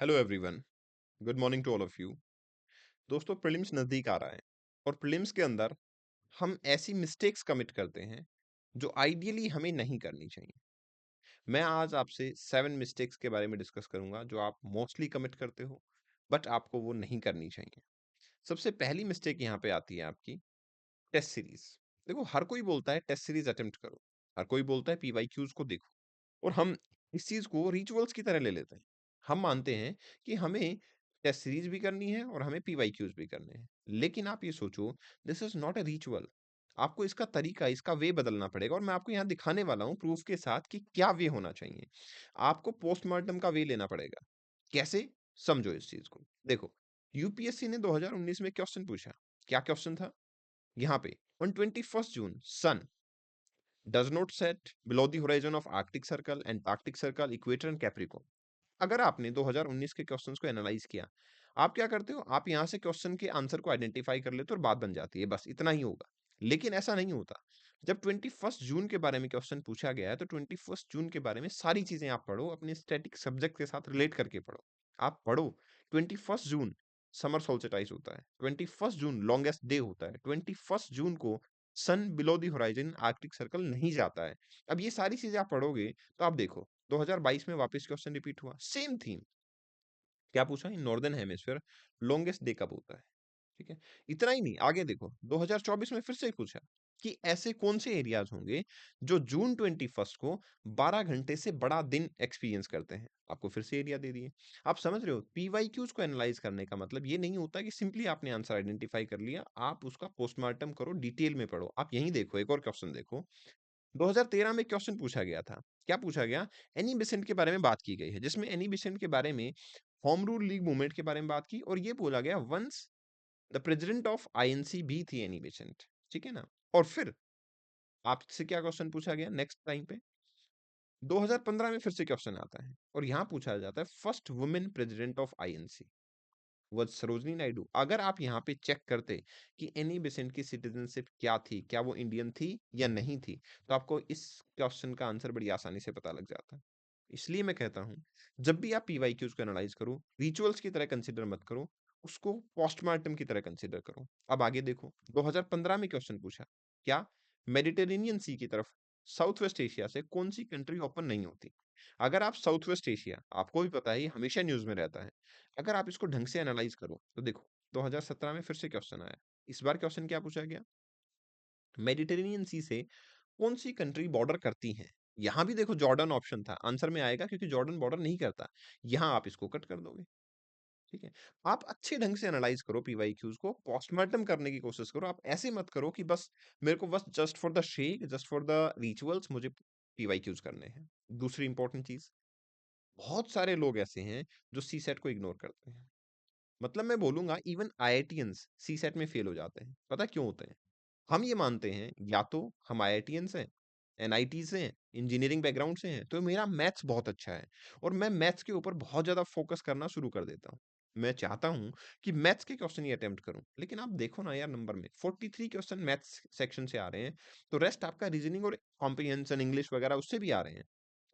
Hello everyone. Good morning to all of you. दोस्तों, prelims नज़दीक आ रहा है और प्रीलिम्स के अंदर हम ऐसी मिस्टेक्स कमिट करते हैं जो आइडियली हमें नहीं करनी चाहिए। मैं आज आपसे 7 मिस्टेक्स के बारे में डिस्कस करूंगा जो आप मोस्टली कमिट करते हो बट आपको वो नहीं करनी चाहिए। सबसे पहली मिस्टेक यहाँ पे आती है आपकी टेस्ट सीरीज। देखो, हर कोई बोलता है टेस्ट सीरीज अटेम्प्ट करो, हर कोई बोलता है पीवाईक्यूज को देखो और हम इस चीज को रिचुअल्स की तरह ले लेते हैं। हम मानते हैं कि हमें टेस्ट सीरीज भी करनी है और हमें पीवाईक्यूज भी करने हैं। लेकिन आप ये सोचो, this is not a ritual. आपको इसका तरीका, इसका वे बदलना पड़ेगा और मैं आपको यहाँ दिखाने वाला हूँ प्रूफ के साथ कि क्या वे होना चाहिए। आपको पोस्टमार्टम का वे लेना पड़ेगा। कैसे? समझो इस चीज को। देखो, यूपीएससी ने 2019 में क्वेश्चन पूछा। क्या क्वेश्चन था? यहाँ पे, on 21st June, sun does not set below the horizon of Arctic Circle and Arctic Circle, Equator and Capricorn। अगर आपने 2019 के क्वेश्चंस को एनालाइज किया, आप क्या करते हो? आप यहां से क्वेश्चन के आंसर को आइडेंटिफाई कर लेते हो और बात बन जाती है, बस इतना ही होगा। लेकिन ऐसा नहीं होता। जब 21 जून के बारे में क्वेश्चन पूछा गया है तो 21 जून के बारे में सारी चीजें आप पढ़ो, अपने स्टैटिक सब्जेक्ट के साथ रिलेट करके पढ़ो। आप पढ़ो, 21 जून समर सोल्स्टिस होता है, 21 जून लॉन्गेस्ट डे होता है, 21 जून को sun below the horizon Arctic Circle नहीं जाता है। अब ये सारी चीजें आप पढ़ोगे तो आप देखो, 2022 में वापस क्वेश्चन रिपीट हुआ, सेम थीम। क्या पूछा? In northern hemisphere longest day कब होता है? ठीक है। इतना ही नहीं, आगे देखो, 2024 में फिर से पूछा कि ऐसे कौन से एरियाज होंगे जो जून 21 को 12 घंटे से बड़ा दिन एक्सपीरियंस करते हैं। आपको फिर से एरिया दे दिए। आप समझ रहे हो, पीवाईक्यूज को एनालाइज करने का मतलब ये नहीं होता कि सिंपली आपने आंसर आइडेंटिफाई कर लिया। आप उसका पोस्टमार्टम करो, डिटेल में पढ़ो। आप यहीं देखो, एक और क्वेश्चन देखो। 2013 में क्वेश्चन पूछा गया था। क्या पूछा गया? एनी बेसेंट के बारे में बात की गई है, जिसमें एनी बेसेंट के बारे में, होम रूल लीग मूवमेंट के बारे में बात की और ये बोला गया once the president of INC भी थी एनी बेसेंट। ठीक है ना? और फिर आपसे क्या क्वेश्चन पूछा गया नेक्स्ट टाइम पे? 2015 में फिर से क्वेश्चन आता है और यहां पूछा जाता है first women president of INC वो सरोजनी नायडू। अगर आप यहाँ पे चेक करते कि एनी बेसेंट की सिटीजनशिप क्या थी, क्या वो इंडियन थी या नहीं थी, तो आपको इस क्वेश्चन का आंसर बड़ी आसानी से पता लग जाता। इसलिए मैं कहता हूँ, जब भी आप पीवाईक्यूज को एनालाइज करो, रिचुअल्स की तरह कंसिडर मत करो, उसको पोस्टमार्टम की तरह कंसिडर करो। अब आगे देखो, 2015 में क्वेश्चन पूछा। क्या? मेडिटेरेनियन सी की तरफ, साउथ वेस्ट एशिया से कौन सी कंट्री ओपन नहीं होती? अगर आप साउथ वेस्ट एशिया, आपको भी पता है ये हमेशा न्यूज में रहता है, अगर आप इसको ढंग से एनालाइज करो तो देखो, 2017 में फिर से क्वेश्चन आया। इस बार क्वेश्चन क्या पूछा गया? मेडिटेरेनियन सी से कौन सी कंट्री बॉर्डर करती हैं? यहां भी देखो, जॉर्डन ऑप्शन था, आंसर में आएगा क्योंकि जॉर्डन बॉर्डर नहीं करता। यहां आप इसको कट कर दोगे। ठीक है। आप अच्छे ढंग से एनालाइज करो पीवाईक्यूज को, पोस्टमार्टम करने की कोशिश करो। आप ऐसे मत करो कि बस मेरे को बस just for the shake, just for the rituals मुझे पीवाईक्यूज करने हैं। दूसरी इंपॉर्टेंट चीज, बहुत सारे लोग ऐसे हैं जो सी सेट को इग्नोर करते हैं। मतलब मैं बोलूंगा इवन आईआईटियंस सी सेट में फेल हो जाते हैं। पता क्यों होते हैं? हम ये मानते हैं, या तो हम आईआईटियंस हैं, एनआईटी से हैं, इंजीनियरिंग बैकग्राउंड से हैं, तो मेरा मैथ्स बहुत अच्छा है और मैं मैथ्स के ऊपर बहुत ज्यादा फोकस करना शुरू कर देता हूँ। मैं चाहता हूं कि मैथ्स के क्वेश्चन ही अटेम्प्ट करूं। लेकिन आप देखो ना यार, नंबर में 43 क्वेश्चन मैथ्स सेक्शन से आ रहे हैं, तो रेस्ट आपका रीजनिंग और कॉम्प्रिहेंशन इंग्लिश वगैरह उससे भी आ रहे हैं,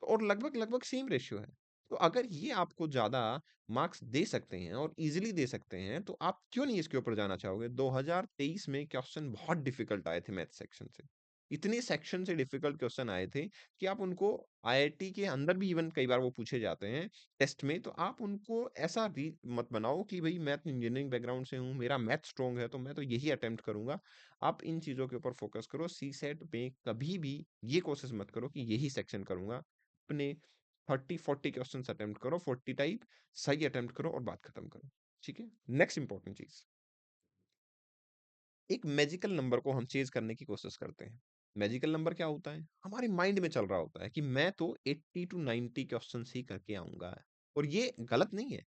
और लगभग लगभग सेम रेशियो है। तो अगर ये आपको ज्यादा मार्क्स दे सकते हैं और इजीली दे सकते हैं, तो आप क्यों नहीं इसके ऊपर जाना चाहोगे? 2023 में क्वेश्चन बहुत डिफिकल्ट आए थे मैथ सेक्शन से। इतने सेक्शन से डिफिकल्ट क्वेश्चन आए थे कि आप उनको, आईआईटी के अंदर भी इवन कई बार वो पूछे जाते हैं टेस्ट में, तो आप उनको ऐसा मत बनाओ कि भाई मैं तो इंजीनियरिंग बैकग्राउंड से हूँ, मेरा मैथ स्ट्रॉन्ग है तो मैं तो यही अटेम्प्ट करूंगा। आप इन चीजों के ऊपर फोकस करो। सी सेट में कभी भी ये कोशिश मत करो कि यही सेक्शन करूंगा। अपने 30-40 क्वेश्चन अटेम्प्ट करो, 40 टाइप, सही अटेम्प्ट करो और बात खत्म करो। ठीक है। नेक्स्ट इंपॉर्टेंट चीज, एक मैजिकल नंबर को हम चेज करने की कोशिश करते हैं। मैजिकल नंबर क्या होता है? हमारे माइंड में चल रहा होता है कि मैं तो 80 टू 90 क्वेश्चन ही करके आऊंगा, और ये गलत नहीं है,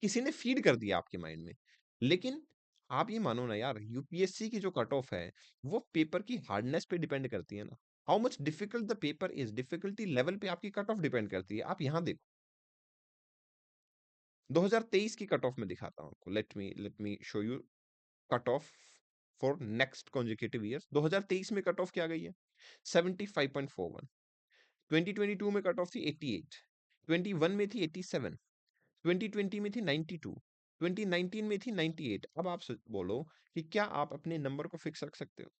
किसी ने फीड कर दिया आपके माइंड में। लेकिन आप ये मानो ना यार, यूपीएससी की जो कट ऑफ है वो पेपर की हार्डनेस पे डिपेंड करती है ना। How much difficult the paper is, difficulty level पे आपकी कट ऑफ डिपेंड करती है। आप यहां देखो, 2023 की कट ऑफ में दिखाता हूं आपको। Let me show you cut off for next consecutive years. 2023 में कट ऑफ क्या गई है? 75.41। 2022 में कट ऑफ थी 88, 21 में थी 87, 2020 में थी 92, 2019 में थी 98। अब आप बोलो कि क्या आप अपने नंबर को फिक्स रख सकते हो?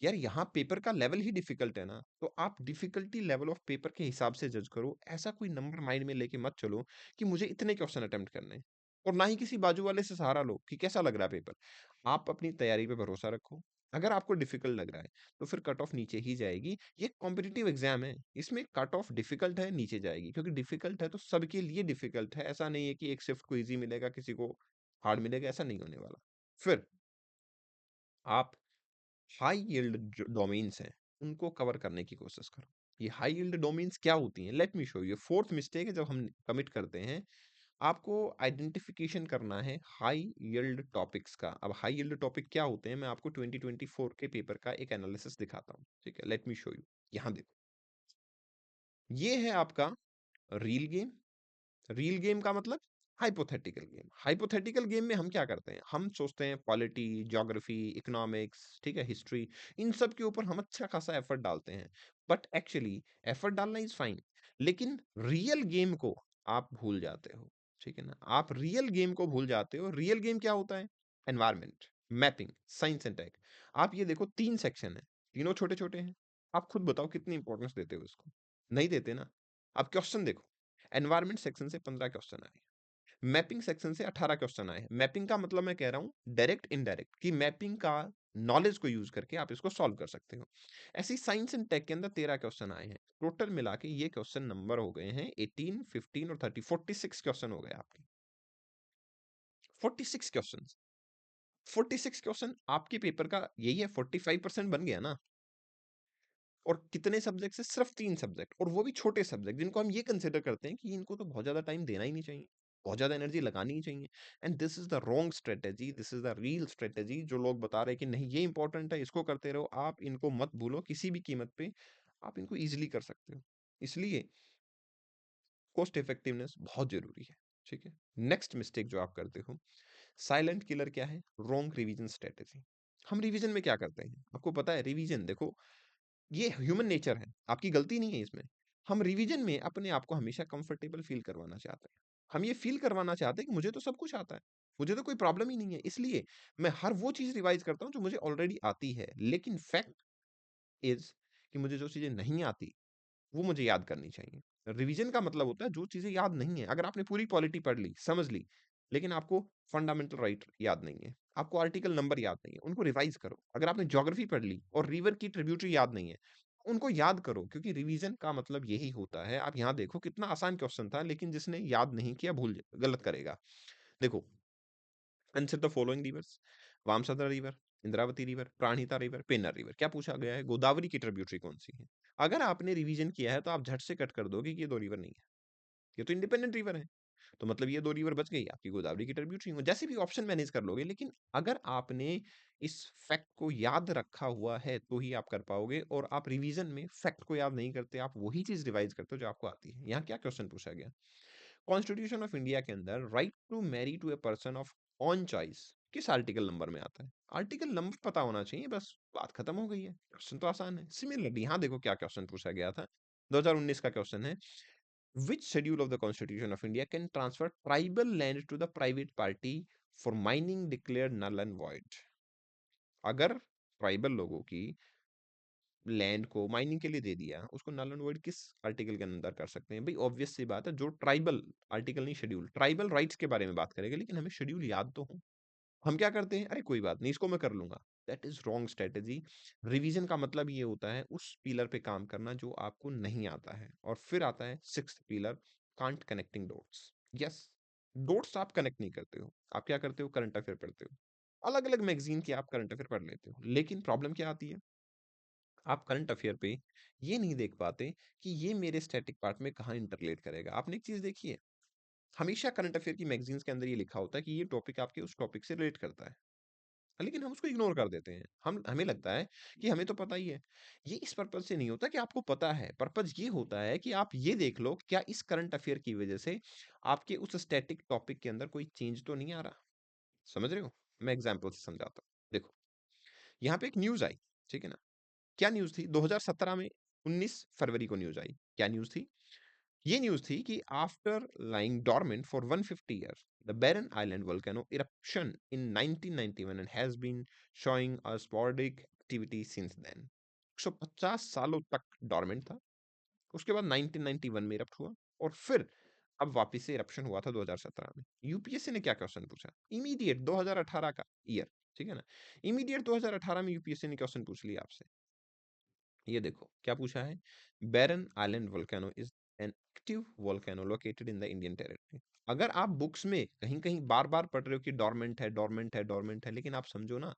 यार यहाँ पेपर का लेवल ही डिफिकल्ट है ना, तो आप डिफिकल्टी लेवल ऑफ पेपर के हिसाब से जज करो। ऐसा कोई नंबर माइंड में लेके मत चलो कि मुझे इतने क्वेश्चन अटेम्प्ट करने हैं। और ना ही किसी बाजू वाले से सहारा लो कि कैसा लग रहा है पेपर। आप अपनी तैयारी पे भरोसा रखो। अगर आपको डिफिकल्ट लग रहा है तो फिर कट ऑफ नीचे ही जाएगी। ये कॉम्पिटिटिव एग्जाम है, इसमें कट ऑफ डिफिकल्ट है नीचे जाएगी, क्योंकि डिफिकल्ट है तो सबके लिए डिफिकल्ट है। ऐसा नहीं है कि एक शिफ्ट को इजी मिलेगा किसी को हार्ड मिलेगा, ऐसा नहीं होने वाला। फिर आप हाई यील्ड जो डोमेन्स हैं उनको कवर करने की कोशिश करो। ये हाई यील्ड डोमेन्स क्या होती हैं, let me show you. Fourth mistake है जब हम कमिट करते हैं, आपको आइडेंटिफिकेशन करना है हाई यील्ड टॉपिक्स का। अब हाई यील्ड टॉपिक क्या होते हैं, मैं आपको 2024 के पेपर का एक एनालिसिस दिखाता हूँ, ठीक है? Let me show you. यहाँ देखो, ये है आपका रील गेम। रील गेम का मतलब हाइपोथेटिकल गेम। हाइपोथेटिकल गेम में हम क्या करते हैं, हम सोचते हैं पॉलिटी, ज्योग्राफी, इकोनॉमिक्स, ठीक है, हिस्ट्री, इन सब के ऊपर हम अच्छा खासा एफर्ट डालते हैं। बट एक्चुअली एफर्ट डालना इज फाइन, लेकिन रियल गेम को आप भूल जाते हो। ठीक है ना, आप रियल गेम को भूल जाते हो। रियल गेम क्या होता है? Environment, mapping, science and tech. आप ये देखो, 3 सेक्शन है, तीनों छोटे छोटे हैं। आप खुद बताओ कितनी इंपॉर्टेंस देते हो इसको? नहीं देते ना। अब क्वेश्चन देखो, एनवायरमेंट सेक्शन से 15 क्वेश्चन आए, मैपिंग सेक्शन से 18 क्वेश्चन आए हैं। मैपिंग का मतलब मैं कह रहा हूं डायरेक्ट इनडायरेक्ट, कि मैपिंग का नॉलेज को यूज करके आप इसको सॉल्व कर सकते हो। ऐसे ही साइंस एंड टेक के अंदर 13 क्वेश्चन आए हैं। टोटल मिला के ये क्वेश्चन नंबर हो गए हैं 18, 15 और 30, 46 क्वेश्चन हो गए आपके। 46 क्वेश्चन, 46 क्वेश्चन आपके पेपर का यही है, 45% बन गया ना। और कितने सब्जेक्ट से? सिर्फ 3 सब्जेक्ट, और वो भी छोटे सब्जेक्ट जिनको हम ये कंसिडर करते हैं कि इनको तो बहुत ज्यादा टाइम देना ही नहीं चाहिए, बहुत ज्यादा एनर्जी लगानी ही चाहिए। And this is the wrong strategy, this is the real strategy. जो लोग बता रहे हैं कि नहीं ये इंपॉर्टेंट है, इसको करते रहो, आप इनको मत भूलो किसी भी कीमत पे। आप इनको इजिली कर सकते हो, इसलिए कॉस्ट इफेक्टिवनेस बहुत जरूरी है। ठीक है, नेक्स्ट मिस्टेक जो आप करते हो, साइलेंट किलर क्या है? Wrong revision strategy. हम रिवीजन में क्या करते हैं, आपको पता है? रिवीजन देखो, ये ह्यूमन नेचर है, आपकी गलती नहीं है इसमें। हम रिवीजन में अपने आप को हमेशा कंफर्टेबल फील करवाना चाहते हैं। हम ये फील करवाना चाहते हैं कि मुझे तो सब कुछ आता है, मुझे तो कोई प्रॉब्लम ही नहीं है, इसलिए मैं हर वो चीज रिवाइज करता हूँ जो मुझे ऑलरेडी आती है। लेकिन फैक्ट इज कि मुझे जो चीजें नहीं आती वो मुझे याद करनी चाहिए। रिवीजन का मतलब होता है जो चीजें याद नहीं है। अगर आपने पूरी पॉलिटी पढ़ ली, समझ ली, लेकिन आपको फंडामेंटल राइट याद नहीं है, आपको आर्टिकल नंबर याद नहीं है, उनको रिवाइज करो। अगर आपने ज्योग्राफी पढ़ ली और रिवर की ट्रिब्यूटरी याद नहीं है, उनको याद करो, क्योंकि रिवीजन का मतलब यही होता है। आप यहाँ देखो कितना आसान क्वेश्चन था, लेकिन जिसने याद नहीं किया भूल गलत करेगा। देखो, answer the following rivers: Vamsadhara river, Indravati river, Pranhita river, Pennar river. क्या पूछा गया है? गोदावरी की ट्रिब्यूटरी कौन सी है? अगर आपने रिवीजन किया है तो आप झट से कट कर दोगे कि ये 2 रिवर नहीं है, ये तो इंडिपेंडेंट रिवर है। तो मतलब ये 2 रिवर बच गई आपकी गोदावरी की ट्रिब्यूटरी में, जैसे भी ऑप्शन मैनेज कर लोगे। लेकिन अगर आपने इस फैक्ट को याद रखा हुआ है तो ही आप कर पाओगे। और आप रिवीजन में फैक्ट को याद नहीं करते, आप वही चीज रिवाइज करते हो जो आपको आती है। यहाँ क्या क्वेश्चन पूछा गया? कॉन्स्टिट्यूशन ऑफ इंडिया के अंदर right to marry to a person of own choice किस आर्टिकल नंबर में आता है? आर्टिकल नंबर पता होना चाहिए, बस बात खत्म हो गई है। क्वेश्चन तो आसान है। सिमिलरली यहाँ देखो क्या क्वेश्चन पूछा गया था, 2019 का क्वेश्चन है, which schedule of the constitution of India can transfer tribal land to the private party for mining declare null and void? अगर ट्राइबल लोगों की लैंड को माइनिंग के लिए दे दिया, उसको नल एंड वॉइड किस आर्टिकल के अंदर कर सकते हैं? भाई ऑब्वियस सी बात है, जो ट्राइबल, आर्टिकल नहीं शेड्यूल, ट्राइबल राइट्स के बारे में बात करेगा, लेकिन हमें शेड्यूल याद तो हो। हम क्या करते हैं, अरे कोई बात नहीं इसको मैं कर लूंगा। That is wrong strategy. Revision का मतलब ये होता है उस पिलर पे काम करना जो आपको नहीं आता है। और फिर आता है sixth pillar, can't connecting dots. Yes, dots आप कनेक्ट नहीं करते हो। आप क्या करते हो? करंट अफेयर पढ़ते हो, अलग अलग मैगजीन की आप करंट अफेयर पढ़ लेते हो। लेकिन प्रॉब्लम क्या आती है, आप करंट अफेयर पे ये नहीं देख पाते कि ये मेरे स्टैटिक पार्ट में कहाँ इंटरलेट करेगा। आपने एक चीज देखी है, हमेशा करंट अफेयर की मैगजीन्स के अंदर ये लिखा होता है कि ये टॉपिक आपके उस टॉपिक से रिलेट करता है, लेकिन हम उसको इग्नोर कर देते हैं। हमें लगता है कि हमें तो पता ही है। ये इस पर्पज से नहीं होता कि आपको पता है, पर्पज ये होता है कि आप ये देख लो क्या इस करंट अफेयर की वजह से आपके उस स्टैटिक टॉपिक के अंदर कोई चेंज तो नहीं आ रहा। समझ रहे हो? मैं एग्जाम्पल से समझाता हूँ। देखो, यहाँ पे एक न्यूज आई, ठीक है ना? क्या न्यूज थी? 2017 में 19 फरवरी को न्यूज आई। क्या न्यूज थी? ये न्यूज़ थी कि after lying dormant for 150 years, the Barren Island volcano eruption in 1991 and has been showing a sporadic activity since then. 150 सालों तक डॉर्मेंट था, उसके बाद 1991 में इरप्ट हुआ, और फिर अब वापस से इरप्शन हुआ था 2017 में। यूपीएससी ने क्या क्वेश्चन पूछा? इमीडिएट 2018 का ईयर, ठीक है ना? इमीडिएट 2018 में यूपीएससी ने क्वेश्चन पूछ लिया आपसे। ये देखो क्या पूछा है। Barren Island volcano is an active volcano located in the Indian territory. अगर आप बुक्स में कहीं कहीं बार बार पढ़ रहे हो कि डोरमेंट है, डोरमेंट है, डोरमेंट है, लेकिन आप समझो ना,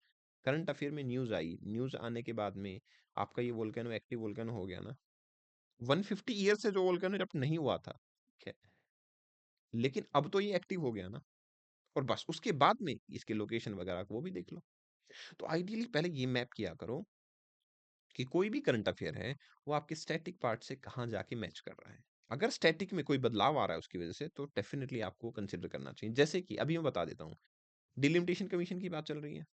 करंट अफेयर में न्यूज आई, न्यूज आने के बाद में आपका ये वोल्केनो एक्टिव वोल्केनो हो गया ना। 150 ईयर से जो वोल्केनो इरप्ट नहीं हुआ था, ठीक है, लेकिन अब तो ये एक्टिव हो गया ना। और बस उसके बाद में इसके लोकेशन वगैरह को वो भी देख लो। तो आइडियली पहले ये मैप किया करो कि कोई भी करंट अफेयर है, वो आपके स्टैटिक पार्ट से कहाँ जाके मैच कर रहा है। अगर स्टैटिक में कोई बदलाव आ रहा है उसकी वजह से, तो डेफिनिटली आपको कंसिडर करना चाहिए। जैसे कि अभी मैं बता देता हूँ, डिलिमिटेशन कमीशन की बात चल रही है।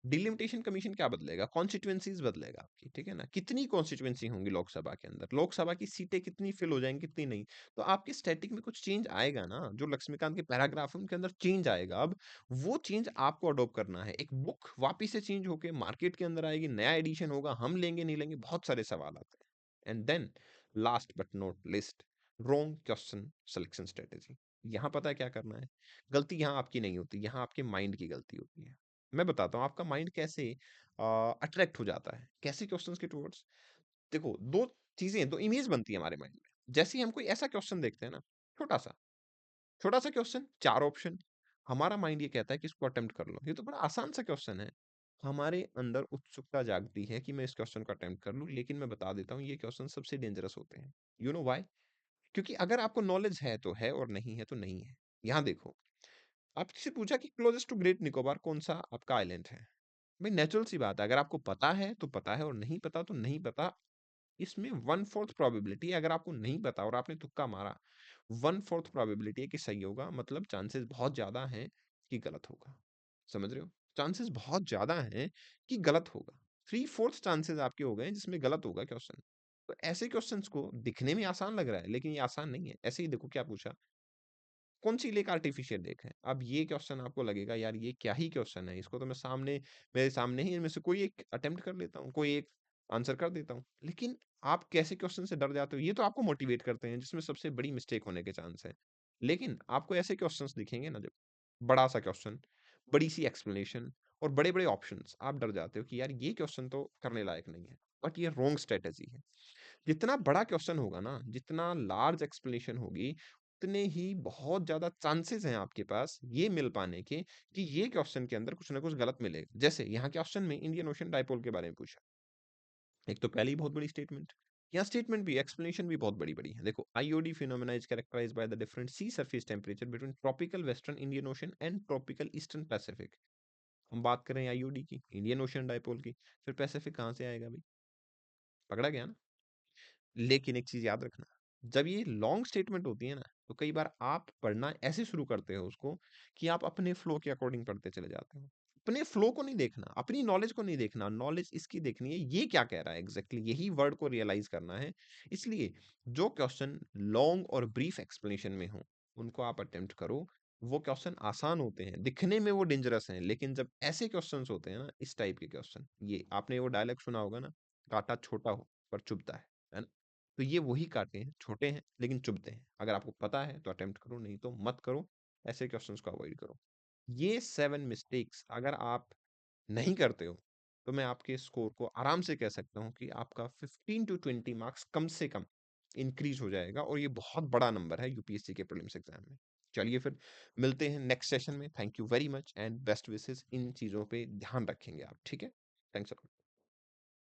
डिलिमिटेशन कमीशन क्या बदलेगा? कॉन्स्टिट्यूएंसीज बदलेगा आपकी, ठीक है ना? कितनी कॉन्स्टिट्यूएंसी होंगी लोकसभा के अंदर, लोकसभा की सीटें कितनी फिल हो जाएंगी, कितनी नहीं। तो आपके स्टैटिक में कुछ चेंज आएगा ना, जो लक्ष्मीकांत के पैराग्राफ है उनके अंदर चेंज आएगा। अब वो चेंज आपको अडॉप्ट करना है। एक बुक वापिस से चेंज होके मार्केट के अंदर आएगी, नया एडिशन होगा, हम लेंगे नहीं लेंगे, बहुत सारे सवाल आते हैं। And then last but not least, wrong question selection strategy. यहाँ पता है क्या करना है? गलती यहाँ आपकी नहीं होती, यहाँ आपके माइंड की गलती होती है। मैं बताता हूँ आपका माइंड कैसे अट्रैक्ट हो जाता है, कैसे क्वेश्चंस के टुवर्ड्स। देखो, दो चीजें, दो इमेज बनती है हमारे माइंड में। जैसे ही हम कोई ऐसा क्वेश्चन देखते हैं ना, छोटा सा, छोटा सा क्वेश्चन, चार ऑप्शन, हमारा माइंड ये कहता है कि इसको अटेम्प्ट कर लो, ये तो बड़ा आसान सा क्वेश्चन है। हमारे अंदर उत्सुकता जागती है कि मैं इस क्वेश्चन को अटेम्प्ट कर लूं, लेकिन मैं बता देता हूँ ये क्वेश्चन सबसे डेंजरस होते हैं। You know why? क्योंकि अगर आपको नॉलेज है तो है, और नहीं है तो नहीं है। यहाँ देखो, आपसे पूछा कि क्लोजेस्ट टू ग्रेट निकोबार कौन सा आपका आइलैंड है। भाई नेचुरल सी बात है, अगर आपको पता है तो पता है, और नहीं पता तो नहीं पता। इसमें 1/4 प्रोबेबिलिटी है, अगर आपको नहीं पता और आपने तुक्का मारा, 1/4 प्रोबेबिलिटी है कि सही होगा, मतलब चांसेस बहुत ज्यादा हैं कि गलत होगा। समझ रहे हो? चांसेस बहुत ज्यादा हैं कि गलत होगा। 3/4 चांसेस आपके हो गए हैं जिसमें गलत होगा क्वेश्चन। तो ऐसे क्वेश्चंस को दिखने में आसान लग रहा है, लेकिन ये आसान नहीं है। ऐसे ही देखो क्या पूछा, कौन सी लेक आर्टिफिशियल लेक है? अब ये क्वेश्चन आपको लगेगा यार ये क्या ही क्वेश्चन है, इसको तो मैं सामने, मेरे सामने ही इनमें से कोई एक अटेम्प्ट कर लेता हूँ, कोई एक आंसर कर देता हूँ। लेकिन आप कैसे क्वेश्चन से डर जाते हो? ये तो आपको मोटिवेट करते हैं, जिसमें सबसे बड़ी मिस्टेक होने के चांस है। लेकिन आपको ऐसे क्वेश्चंस दिखेंगे ना, जब बड़ा सा क्वेश्चन, बड़ी सी एक्सप्लेनेशन और बड़े बड़े ऑप्शंस, आप डर जाते हो कि यार ये क्वेश्चन तो करने लायक नहीं है। बट ये रॉन्ग स्ट्रेटेजी है। जितना बड़ा क्वेश्चन होगा ना, जितना लार्ज एक्सप्लेनेशन होगी, उतने ही बहुत ज्यादा चांसेस हैं आपके पास ये मिल पाने के कि ये क्वेश्चन के अंदर कुछ ना कुछ गलत मिलेगा। जैसे यहाँ क्वेश्चन में इंडियन ओशन डाइपोल के बारे में पूछा, एक तो पहली बहुत बड़ी स्टेटमेंट, यहाँ स्टेटमेंट भी, एक्सप्लेनेशन भी बहुत बड़ी बड़ी है। देखो, IOD phenomena is characterized by the different sea surface temperature between tropical western Indian Ocean and tropical eastern Pacific. हम बात करें आईओडी की, इंडियन ओशन डाइपोल की, फिर पैसिफिक कहाँ से आएगा भाई? पकड़ा गया ना? लेकिन एक चीज याद रखना, जब ये लॉन्ग स्टेटमेंट होती है ना, तो कई बार आप पढ़ना ऐसे शुरू करते हो उसको कि आप अपने फ्लो के अकॉर्डिंग पढ़ते चले जाते हो। अपने फ्लो को नहीं देखना, अपनी नॉलेज को नहीं देखना, नॉलेज इसकी देखनी है ये क्या कह रहा है एग्जैक्टली, यही वर्ड को रियलाइज करना है। इसलिए जो क्वेश्चन लॉन्ग और ब्रीफ एक्सप्लेनेशन में हो, उनको आप अटेम्प्ट करो। वो क्वेश्चन आसान होते हैं, दिखने में वो डेंजरस हैं, लेकिन जब ऐसे क्वेश्चंस होते हैं ना, इस टाइप के क्वेश्चन, ये आपने वो डायलॉग सुना होगा ना, कांटा छोटा हो पर चुभता है ना? तो ये वही कांटे हैं, छोटे हैं लेकिन चुभते हैं। अगर आपको पता है तो अटेम्प्ट करो, नहीं तो मत करो। ऐसे क्वेश्चंस को अवॉइड करो। ये 7 मिस्टेक्स अगर आप नहीं करते हो, तो मैं आपके स्कोर को आराम से कह सकता हूँ कि आपका 15 टू 20 मार्क्स कम से कम इंक्रीज हो जाएगा, और ये बहुत बड़ा नंबर है यूपीएससी के प्रीलिम्स एग्जाम में। चलिए फिर मिलते हैं नेक्स्ट सेशन में। Thank you very much and best wishes. इन चीज़ों पे ध्यान रखेंगे आप, ठीक है? Thanks a lot.